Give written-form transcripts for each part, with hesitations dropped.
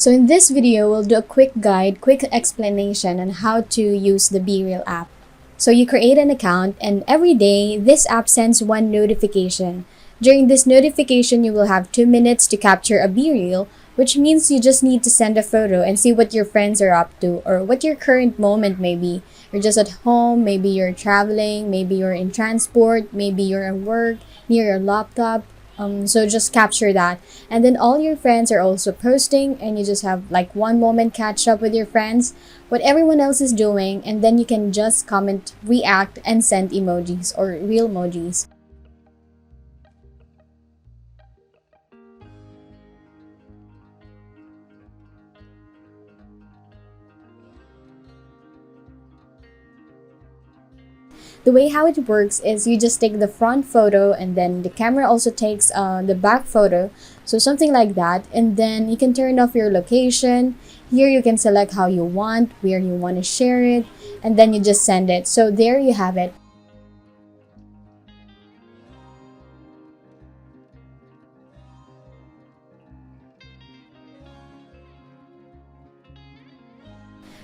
So in this video, we'll do a quick guide, quick explanation on how to use the BeReal app. So you create an account and every day, this app sends one notification. During this notification, you will have 2 minutes to capture a BeReal, which means you just need to send a photo and see what your friends are up to or what your current moment may be. You're just at home, maybe you're traveling, maybe you're in transport, maybe you're at work, near your laptop. So just capture that. And then all your friends are also posting and you just have like one moment catch up with your friends, what everyone else is doing, and then you can just comment, react, and send emojis or real emojis. The way how it works is you just take the front photo and then the camera also takes the back photo. So something like that. And then you can turn off your location. Here you can select how you want, where you want to share it. And then you just send it. So there you have it.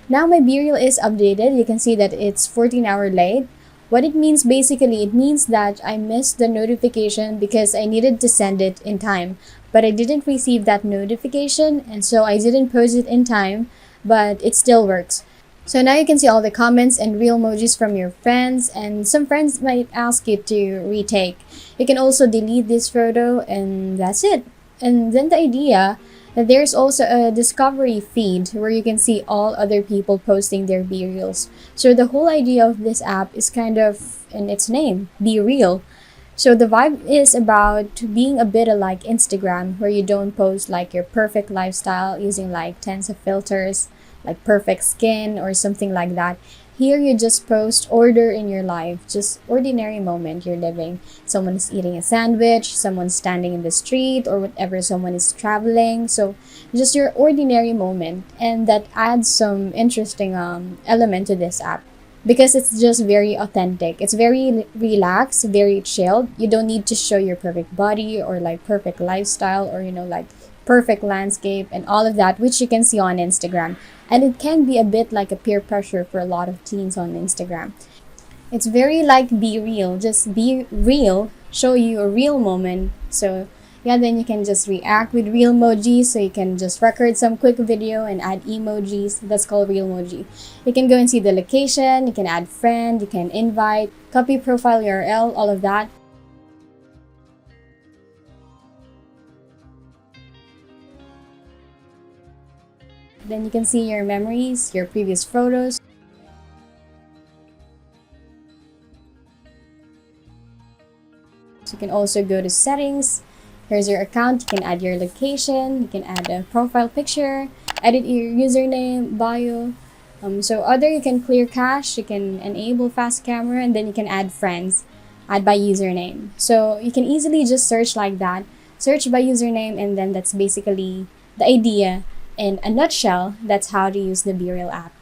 Now my BeReal is updated. You can see that it's 14-hour late. What it means basically, it means that I missed the notification because I needed to send it in time, but I didn't receive that notification and so I didn't post it in time, but it still works. So now you can see all the comments and real emojis from your friends, and some friends might ask you to retake. You can also delete this photo and that's it. And then the idea that there's also a discovery feed where you can see all other people posting their BeReals. So the whole idea of this app is kind of in its name, BeReal. So the vibe is about being a bit like Instagram, where you don't post like your perfect lifestyle using like tens of filters, like perfect skin or something like that. Here you just post order in your life, just ordinary moment you're living. Someone is eating a sandwich, someone's standing in the street or whatever, someone is traveling. So just your ordinary moment, and that adds some interesting element to this app because it's just very authentic. It's very relaxed, very chilled. You don't need to show your perfect body or like perfect lifestyle or like perfect landscape and all of that, which you can see on Instagram. And it can be a bit like a peer pressure for a lot of teens on Instagram. It's very like BeReal, just be real, show you a real moment. So yeah, then you can just react with real emojis. So you can just record some quick video and add emojis. That's called real emoji. You can go and see the location, you can add friend, you can invite, copy profile URL, all of that. Then you can see your memories, your previous photos. So you can also go to settings. Here's your account. You can add your location. You can add a profile picture, edit your username, bio. So other, you can clear cache, you can enable fast camera, and then you can add friends, add by username. So you can easily just search like that, search by username, and then that's basically the idea. In a nutshell, that's how to use the BeReal app.